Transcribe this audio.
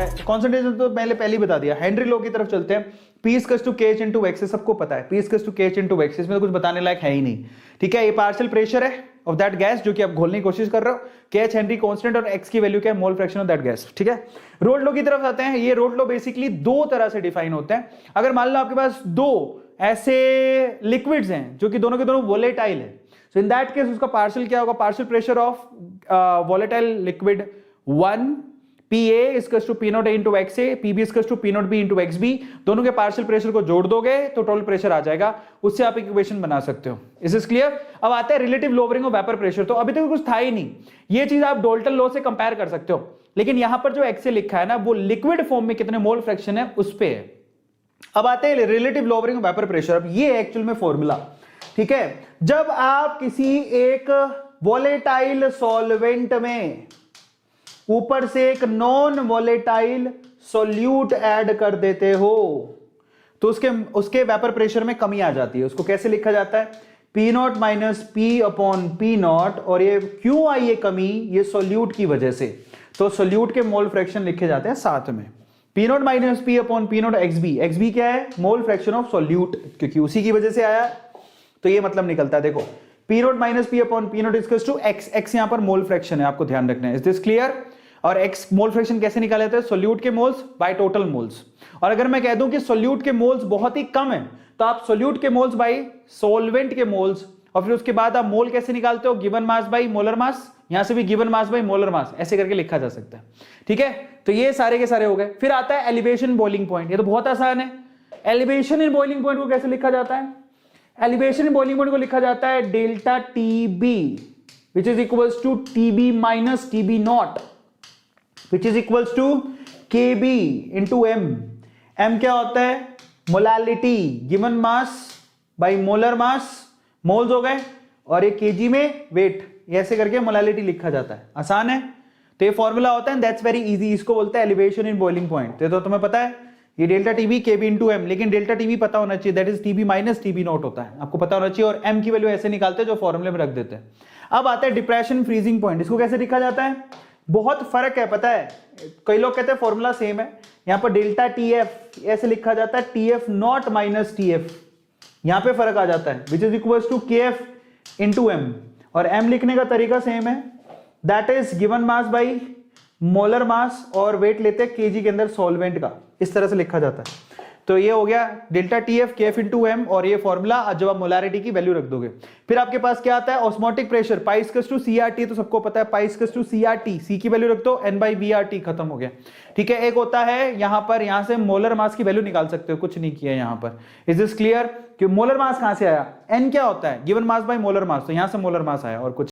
है, कॉन्सेंट्रेशन तो पहले ही बता दिया। हेनरी लॉ की तरफ चलते हैं, P equals to KH into x, सबको पता है P equals to KH into x, इसमें तो कुछ बताने लायक है ही नहीं, ठीक है। ये पार्शियल प्रेशर है ऑफ दैट गैस जो कि आप घोलने की कोशिश कर रहे हो, KH हेनरी कांस्टेंट और x की वैल्यू क्या है, mole fraction of that gas, ठीक है। रोल्ड लॉ की तरफ आते हैं। ये रोल्ड लॉ बेसिकली दो तरह से डिफाइन होते हैं। अगर मान लो आपके पास दो ऐसे लिक्विड्स हैं जो कि दोनों के दोनों वोलेटाइल है, सो इन दैट केस उसका पार्शियल क्या होगा, partial pressure of volatile liquid 1 PA equals to P0A into XA, PB equals to P0B into XB, दोनों के पार्शियल प्रेशर को जोड़ दोगे तो टोटल प्रेशर आ जाएगा, उससे आप इक्वेशन बना सकते हो। Is this clear? अब आता है relative lowering of vapour pressure. तो अभी तक कुछ था ही नहीं, ये चीज आप डाल्टन लॉ से कंपेयर कर सकते हो, लेकिन यहां पर जो XA लिखा है ना वो लिक्विड फॉर्म में कितने मोल फ्रैक्शन है उस पे है। अब आते हैं relative lowering of vapour pressure. अब ये एक्चुअल में फॉर्मूला, ठीक है, जब आप किसी एक वोलेटाइल सॉल्वेंट में ऊपर से एक नॉन वोलेटाइल सॉल्यूट ऐड कर देते हो तो उसके वेपर प्रेशर में कमी आ जाती है। उसको कैसे लिखा जाता है, P0 minus P upon P0, और ये क्यों आई ये कमी, ये सॉल्यूट की वजह से, तो सॉल्यूट के मोल फ्रैक्शन लिखे जाते हैं साथ में, P0 minus P upon P0 XB क्या है, मोल फ्रैक्शन ऑफ सॉल्यूट, क्योंकि उसी की वजह से आया, तो ये मतलब निकलता है, देखो P0 minus P upon P0 equals to x यहां पर मोल फ्रैक्शन है, आपको ध्यान रखना है। Is this clear? और x मोल फ्रैक्शन कैसे निकाले जाते हैं, सोल्यूट के मोल्स बाय टोटल मोल्स। और अगर मैं कह दूं कि सोल्यूट के मोल्स बहुत ही कम है तो आप सोल्यूट के मोल्स बाय सॉल्वेंट के मोल्स, और फिर उसके बाद आप मोल कैसे निकालते हो, given mass by molar mass, यहां से भी given mass by molar mass, ऐसे करके लिखा जा सकता है, ठीक है। तो ये सारे के सारे हो गए। फिर आता है एलिवेशन बॉइलिंग पॉइंट, ये तो बहुत आसान है। एलिवेशन इन बॉइलिंग पॉइंट को कैसे लिखा जाता है, एलिवेशन इन बॉइलिंग पॉइंट को लिखा जाता है delta TB which is equals to TB minus TB not which is equals to KB into M। M क्या होता है, molality, given mass by molar mass, moles हो गए, और ये केजी में वेट, ऐसे करके मोलालिटी लिखा जाता है। आसान है, तो ये फॉर्मूला होता है, दैट्स वेरी इजी, इसको बोलते हैं एलिवेशन इन बॉइलिंग पॉइंट। तो तुम्हें पता है ये delta TB KB into M, लेकिन डेल्टा TB पता होना चाहिए, that is TB minus TB not होता है, आपको पता होना चाहिए, और M की वैल्यू ऐसे निकालते हैं जो फॉर्मूले में रख देते हैं। अब आता है डिप्रेशन फ्रीजिंग पॉइंट, इसको कैसे लिखा जाता है, बहुत फर्क है, पता है, कई लोग कहते हैं फॉर्मूला सेम है, यहां पर डेल्टा TF ऐसे लिखा जाता है TF नॉट माइनस TF, यहां पे फर्क आ जाता है, which is equals to KF into M, और M लिखने का तरीका सेम है, that is given mass by molar mass, और वेट लेते हैं केजी के अंदर सॉल्वेंट का, इस तरह से लिखा जाता है। तो ये हो गया delta TF KF into M, और ये फॉर्मूला जब आप मोलारिटी की वैल्यू रख दोगे। फिर आपके पास क्या आता है, osmotic pressure pi equals to CRT, तो सबको पता है pi equals to CRT, C की वैल्यू रख दो, N/VRT, खत्म हो गया, ठीक है। एक होता है यहां पर, यहां से मोलर मास की वैल्यू निकाल सकते हो, कुछ नहीं किया यहां पर। Is this clear? कि मोलर मास कहां से आया, N क्या होता है, given mass by molar mass, तो यहां से मोलर मास आया और कुछ